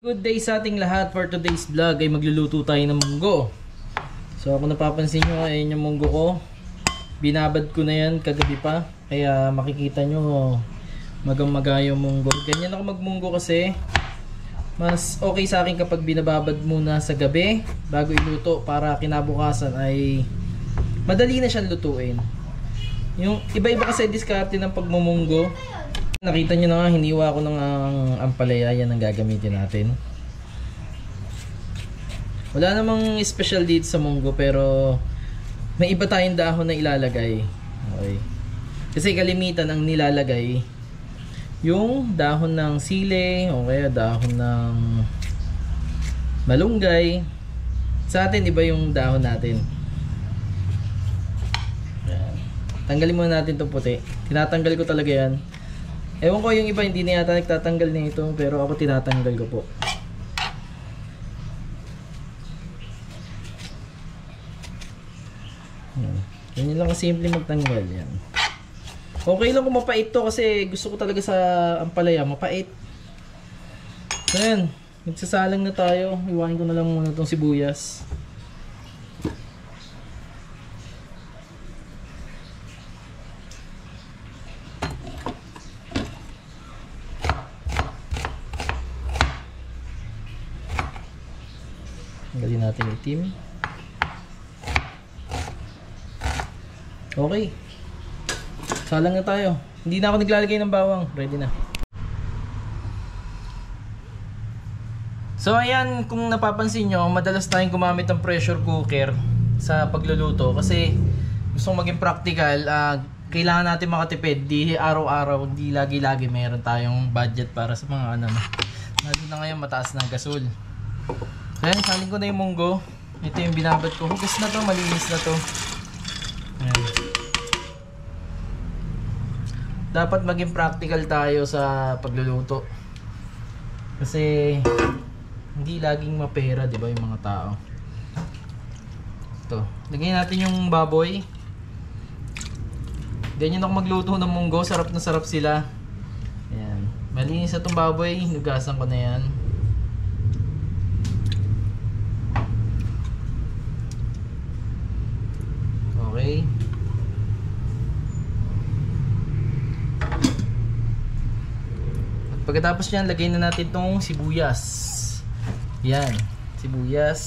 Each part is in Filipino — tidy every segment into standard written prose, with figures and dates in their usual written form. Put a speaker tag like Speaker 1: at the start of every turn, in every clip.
Speaker 1: Good day sa ating lahat. For today's vlog ay magluluto tayo ng munggo. So kung napapansin nyo, ayun yung munggo ko. Binabad ko na yan kagabi pa. Kaya makikita nyo magang-maga yung munggo. Ganyan ako magmunggo kasi mas okay sa akin kapag binababad muna sa gabi bago iluto para kinabukasan ay madali na siyang lutuin. Yung iba-iba kasi diskarte ng pagmumunggo. Nakita nyo na nga, hiniwa ko ng ampalaya. Yan ang gagamitin natin. Wala namang special dito sa munggo, pero may iba tayong dahon na ilalagay. Okay. Kasi kalimitan ang nilalagay yung dahon ng sili o kaya dahon ng malunggay. Sa atin iba yung dahon natin. Yan. Tanggalin muna natin itong puti. Tinatanggal ko talaga yan. Ewan ko yung iba hindi na yata nagtatanggal na ito, pero ako tinatanggal ko po. Ganyan lang kasimple magtanggal yan. Okay lang kung mapait to kasi gusto ko talaga sa ampalaya mapait. So yan, magsasalang na tayo. Iwain ko na lang muna itong sibuyas. Tanggalin natin itim. Okay. Salang na tayo. Hindi na ako naglalagay ng bawang. Ready na. So ayan, kung napapansin nyo, madalas tayong gumamit ng pressure cooker sa pagluluto. Kasi gusto kong maging practical. Kailangan natin makatipid. Di araw-araw, di lagi-lagi meron tayong budget para sa mga ano. Lalo na ngayon mataas na gasol. So ayan, salin ko na yung munggo. Ito yung binabad ko. Hugas na to, malinis na to. Ayan. Dapat maging practical tayo sa pagluluto. Kasi hindi laging mapera, 'di ba, yung mga tao. Ito, lagyan natin yung baboy. Ganyan ako magluto ng munggo, sarap na sarap sila. Ayan. Malinis na itong baboy, hinugasan ko na 'yan. Okay. At pagkatapos niyan, lagay na natin tong sibuyas. Yan, sibuyas.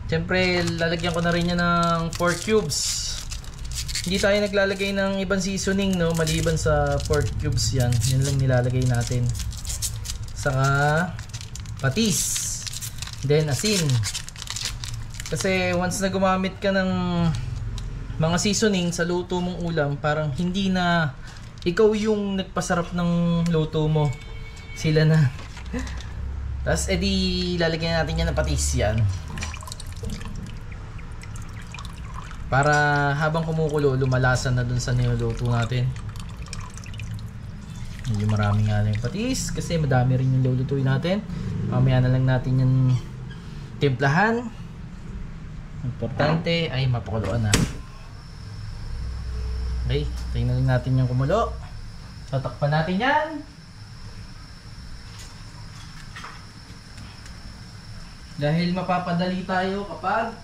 Speaker 1: Siyempre, lalagyan ko na rin yan ng 4 cubes. Hindi tayo naglalagay ng ibang seasoning, no? Maliban sa 4 cubes yan. Yan lang nilalagay natin. Saka patis. Then asin. Kasi once na gumamit ka ng mga seasoning sa luto mong ulam, parang hindi na ikaw yung nagpasarap ng luto mo. Sila na. Tapos edi lalagyan natin yan ng patis yan. Para habang kumukulo, lumalasan na dun sa niluluto natin. Medyo marami nga lang yung patis kasi madami rin yung lulutuin natin. Mamaya na lang natin yung timplahan. Importante ay mapakuluan na. Okay, tingnan natin yung kumulo. Tatakpan natin yan. Dahil mapapadali tayo kapag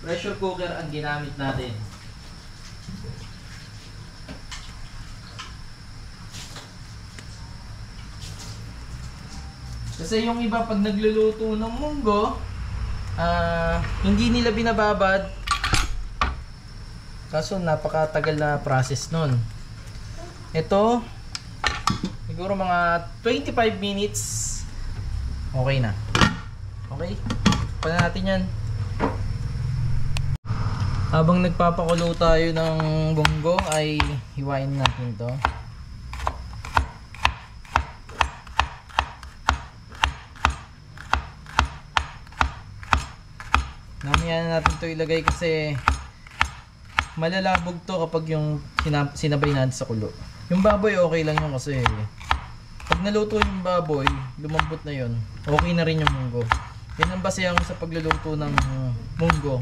Speaker 1: pressure cooker ang ginamit natin. Kasi yung iba pag nagluluto ng munggo, hindi nila binababad. Kaso napakatagal na process nun. Ito siguro mga 25 minutes okay na. Okay, pala natin yan. Habang nagpapakulo tayo ng munggo ay hiwain natin to. Mamaya na natin ito ilagay kasi malalabog to kapag yung sinabay natin sa kulo. Yung baboy okay lang yun kasi pag naluto yung baboy, lumambot na yun, okay na rin yung munggo. Yan ang basehan sa pagluluto ng munggo.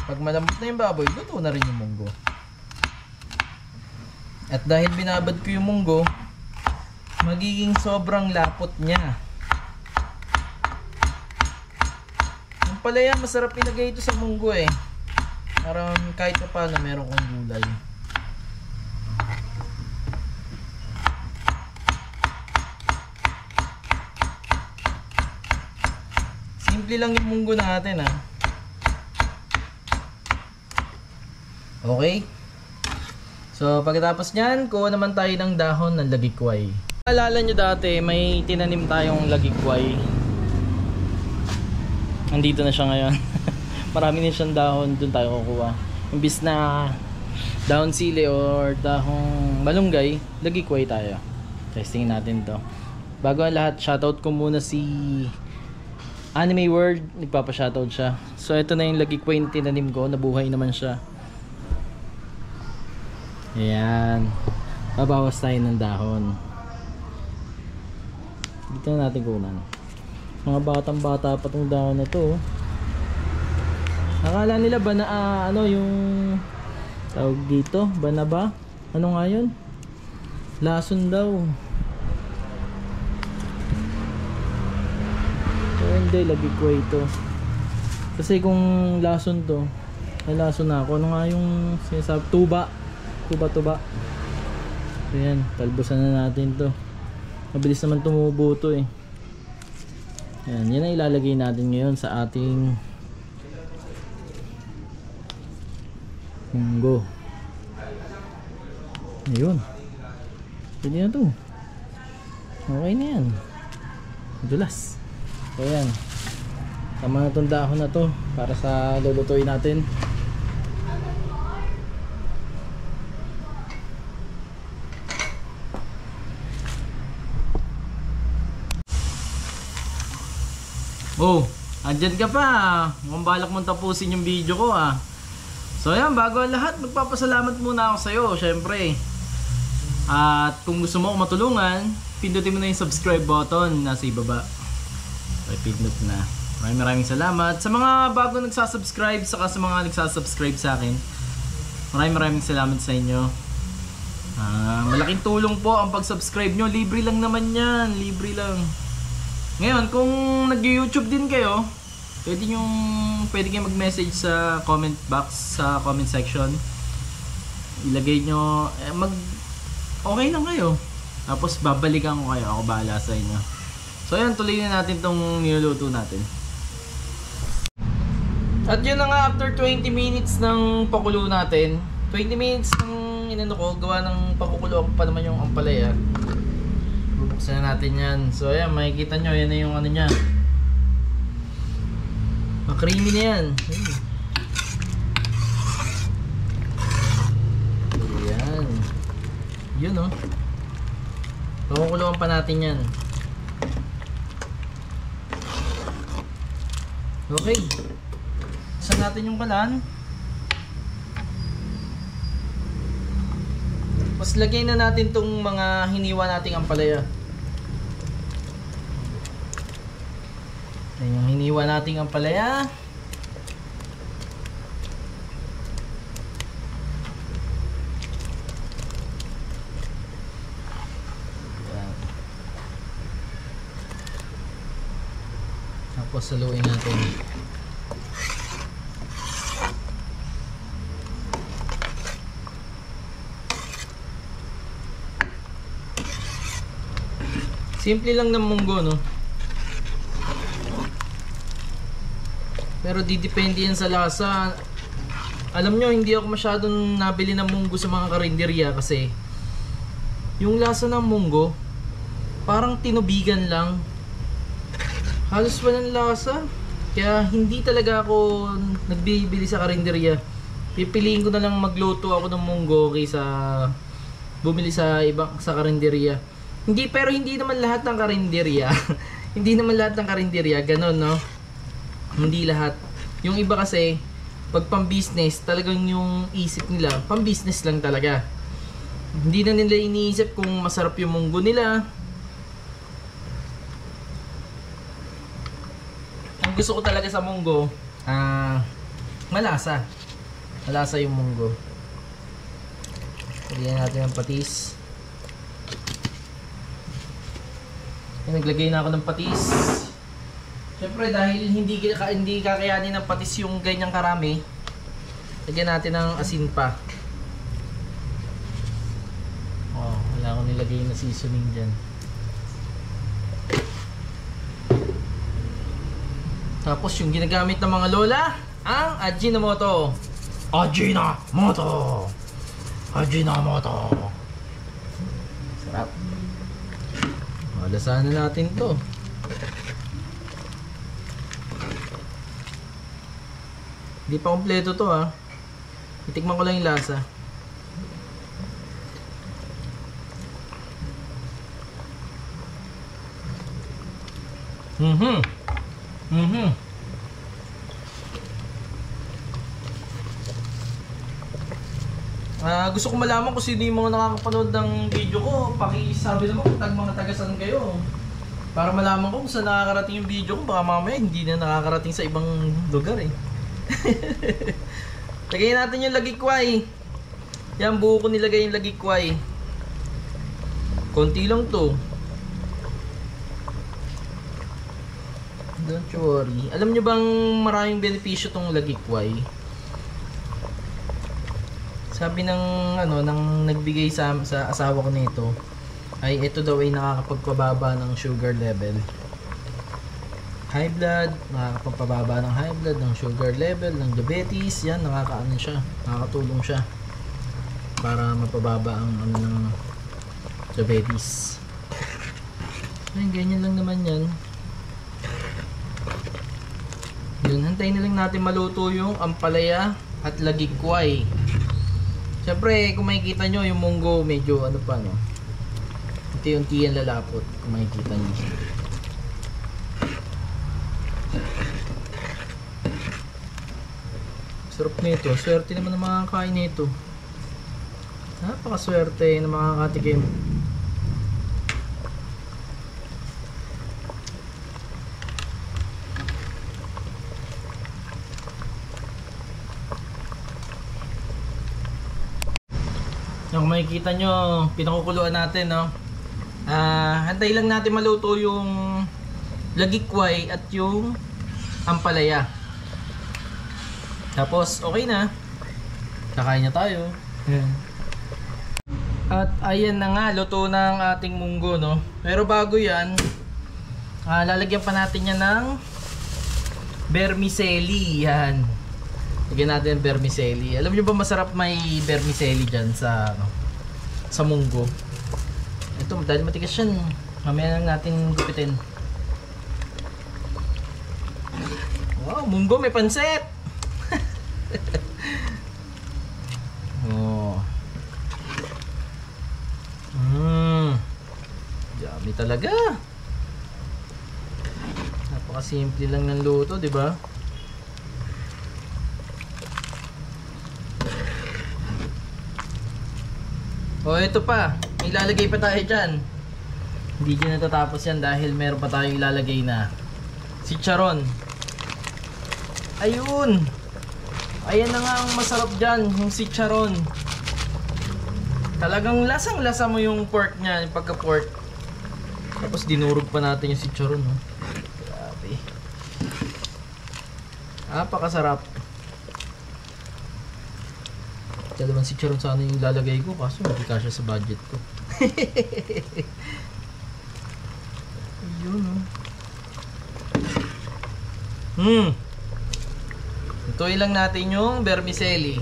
Speaker 1: Pag malambot na yung baboy, luto na rin yung munggo. At dahil binabad ko yung munggo, magiging sobrang lapot niya. Ang palaya, masarap ilagay ito sa munggo eh. Parang kahit pa paano meron kong gulay. Simple lang yung munggo natin ah. Okay. So pagkatapos nyan, kuha naman tayo ng dahon ng lagikway. Alala nyo dati, may tinanim tayong lagikway. Nandito na siya ngayon. Marami din siyang dahon, dun tayo kukuha. Imbis na dahon sili or dahong malunggay, lagikway tayo. Testing natin to. Bago ang lahat, shoutout ko muna si Anime World. Nagpapa-shoutout siya. So ito na yung lagikway na tinanim ko. Nabuhay naman siya. Ayan. Babawas tayo ng dahon. Dito na natin kunan. Mga batang bata pa tong dahon na to. Akala nila ba na ano yung tawag dito? Ba na ba? Ano nga yun? Lason daw. Hindi, lagikway ito. Kasi kung lason to, ay lason na ako. Ano nga yung sinasabi? Tuba. Tuba. So yan, talbusan na natin to. Mabilis naman tumubo to eh. Yan, yan ang ilalagay natin ngayon sa ating munggo. Ayun. Pwede na to. Okay na yan. Dulas. So yan, tama na itong dahon na to para sa lulutuin natin. Oh, andyan ka pa. Mukhang balak mong tapusin yung video ko ah. So yan, bago ang lahat, magpapasalamat muna ako sa'yo, syempre. At kung gusto mo akong matulungan, pindutin mo na yung subscribe button nasa ibaba. Pindot na. Maraming salamat sa mga bago nagsasubscribe, saka sa mga nagsasubscribe sa akin. Maraming salamat sa inyo. Malaking tulong po ang pag-subscribe nyo. Libre lang naman yan. Libre lang. Ngayon, kung nag-YouTube din kayo, pwede kayo mag-message sa comment box, sa comment section. Ilagay nyo, okay lang kayo. Tapos babalikan ko kayo. Ako bahala sa inyo. So ayan, tuloy na natin tong niluluto natin. At yun na nga, after 20 minutes ng pakulo natin, 20 minutes ng inano ko, gawa ng pakukulo pa naman yung ampalaya. Bubuksan na natin yan. So ayan, makikita nyo, yan na yung ano nya. Creamy na yan. Ayan. Yun oh. Pakukuloan pa natin yan. Okay. Saan natin yung kalan? Mas lagay na natin tong mga hiniwa nating ampalaya. Ayan yung hiniwa nating ampalaya. Ayan. Tapos saluin natin. Simple lang ng munggo, no? Pero didepende yan sa lasa. Alam nyo, hindi ako masyadong nabili ng munggo sa mga karinderya kasi yung lasa ng munggo parang tinubigan lang. Halos walang lasa. Kaya hindi talaga ako nagbibili sa karinderya. Pipiliin ko na lang magluto ako ng munggo kaysa bumili sa ibang sa karinderya. Pero hindi naman lahat ng karinderya. Hindi naman lahat ng karinderya ganun, no? Hindi lahat. Yung iba kasi pag pang-business, talagang yung isip nila pang-business lang talaga. Hindi na nila iniisip kung masarap yung munggo nila. Ang gusto ko talaga sa munggo, malasa. Malasa yung munggo. Lagyan natin ang patis. Naglagay na ako ng patis. Siyempre dahil hindi kakayanin ng patis yung ganyang karami, lagyan natin ng asin pa. Oh, wala akong nilagay na seasoning dyan. Tapos yung ginagamit ng mga lola, ang Ajinomoto. Ajinomoto! Ajinomoto! Sarap. Malasahan na natin to. Hindi pa kompleto to ha. Itikman ko lang yung lasa. Gusto ko malaman kung sino yung mga nakakapanood ng video ko. Pakisabi naman kung mga tagasan kayo. Para malaman ko kung saan nakakarating yung video ko. Baka mamaya hindi na nakakarating sa ibang lugar eh. Lagay natin yung lagikway. Yan, buo ko nilagay yung lagikway. Konti lang to. Don't you worry. Alam nyo bang maraming benepisyo tong lagikway? Sabi ng nang nagbigay sa asawa ko nito ay ito daw ay nakakapagpababa ng sugar level. High blood, nakakapagpababa ng high blood, ng sugar level, ng diabetes, yan nakakaano siya, nakakatulong siya para mapababa ang ng diabetes. Ay, ganyan lang naman yan. Yun, hantayin na lang natin maluto yung ampalaya at lagikway. Siyempre, kung makikita nyo, yung munggo medyo unti-unti yan lalapot kung makikita nyo. Sarap nito. Swerte naman ng mga kain nito. Napakaswerte ng mga katikim. Kung makikita nyo, pinakukuluan natin, no? Hantay lang natin maluto yung lagikway at yung ampalaya. Tapos, okay na. Kakain na tayo. At ayan na nga, luto na ang ating munggo, no? Pero bago yan, lalagyan pa natin yan ng vermicelli. Yan. Lagyan natin ng vermicelli. Alam nyo ba masarap may vermicelli dyan sa munggo? Ito, dahil matigas yan. Mamaya lang natin gupitin. Wow, munggo may pansit! Oh. Yummy talaga. Napakasimple lang ng luto, di ba? Oh, ito pa. May ilalagay pa tayo dyan. Hindi dyan natatapos yan dahil meron pa tayo ilalagay na chicharon. Ayun. Ayan na nga ang masarap dyan, yung chicharon. Talagang lasang-lasa mo yung pork nya, yung pagka-pork. Tapos dinurog pa natin yung chicharon, no? Grabe. Napakasarap. Dalawang chicharon sana yung lalagay ko, kaso hindi kasya sa budget ko. Ayun, oh. Ituloy lang natin yung vermicelli.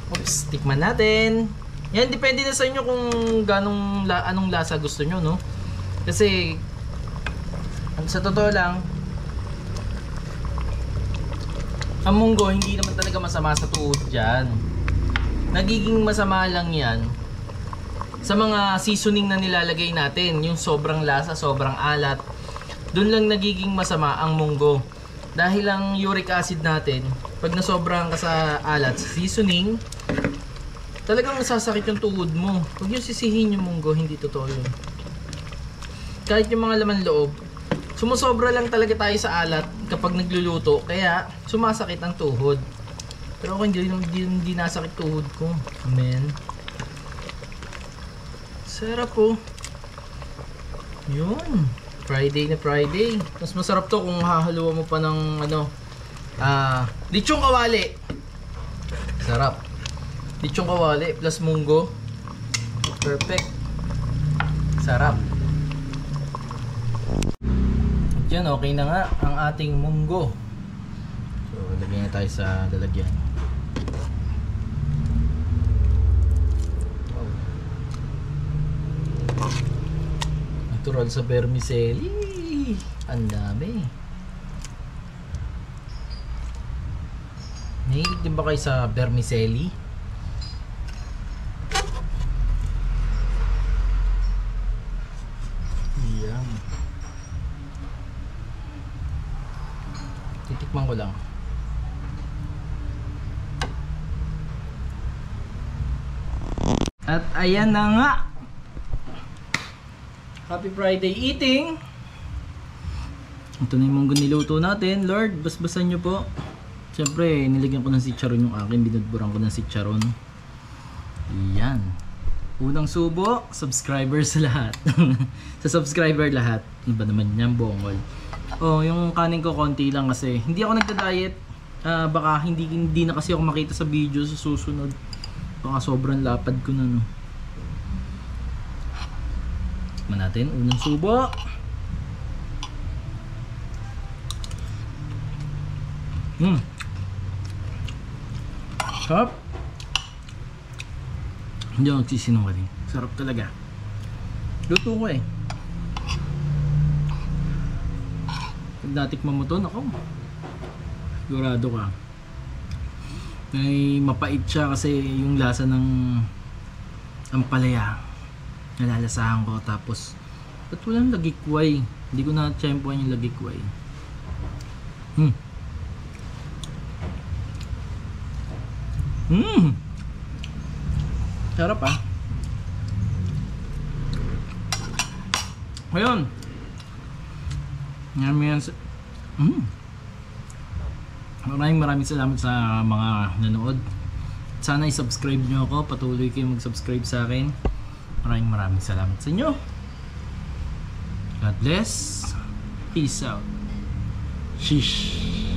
Speaker 1: Oops, tikman natin. Yan, depende na sa inyo kung anong lasa gusto nyo, no? Kasi sa totoo lang, ang munggo hindi naman talaga masama sa tuhod dyan. Nagiging masama lang yan sa mga seasoning na nilalagay natin. Yung sobrang lasa, sobrang alat, dun lang nagiging masama ang munggo. Dahil ang uric acid natin, pag nasobrang ka sa alat, sa seasoning, talagang nasasakit yung tuhod mo. Huwag yung sisihin yung munggo, hindi totoo yun. Kahit yung mga laman loob, sumusobra lang talaga tayo sa alat kapag nagluluto, kaya sumasakit ang tuhod. Pero ako hindi nasakit tuhod ko. Amen. Sarap po. Yun. Friday na Friday. Mas masarap to kung hahaluan mo pa ng lechong kawali. Sarap. Lechong kawali plus munggo. Perfect. Sarap. At yan, okay na nga ang ating munggo. So, lagyan na tayo sa lalagyan. Natural sa vermicelli. Ang dami. Nahilig din ba kayo sa vermicelli? Yan. Titikman ko lang. At ayan na nga. Happy Friday eating! Ito na yung munggo niluto natin. Lord, basbasan nyo po. Siyempre, nilagyan ko ng sitcharon yung akin. Binudburan ko ng sitcharon. Yan. Unang subo, subscribers lahat. Sa subscriber lahat. Iba naman yan, bongol. Oh, yung kanin ko konti lang kasi. Hindi ako nagda-diet. Baka hindi na kasi ako makita sa video sa susunod. Baka sobrang lapad ko na, no. Tikman natin, unang subo. Sarap. Hindi ako nagsisinungaling. Sarap talaga. Luto ko eh. Pag natikman mo to, ako, sigurado ka. May mapait siya kasi yung lasa ng ampalaya. Nalalasahan ko, tapos ba't walang lagikway? Hindi ko na-tsempohan yung lagikway. Sarap ah. Ngayon maraming salamat sa mga nanood. Sana i-subscribe nyo ako. Patuloy kayo mag-subscribe sa akin. Maraming salamat sa inyo. God bless. Peace out. Sheesh.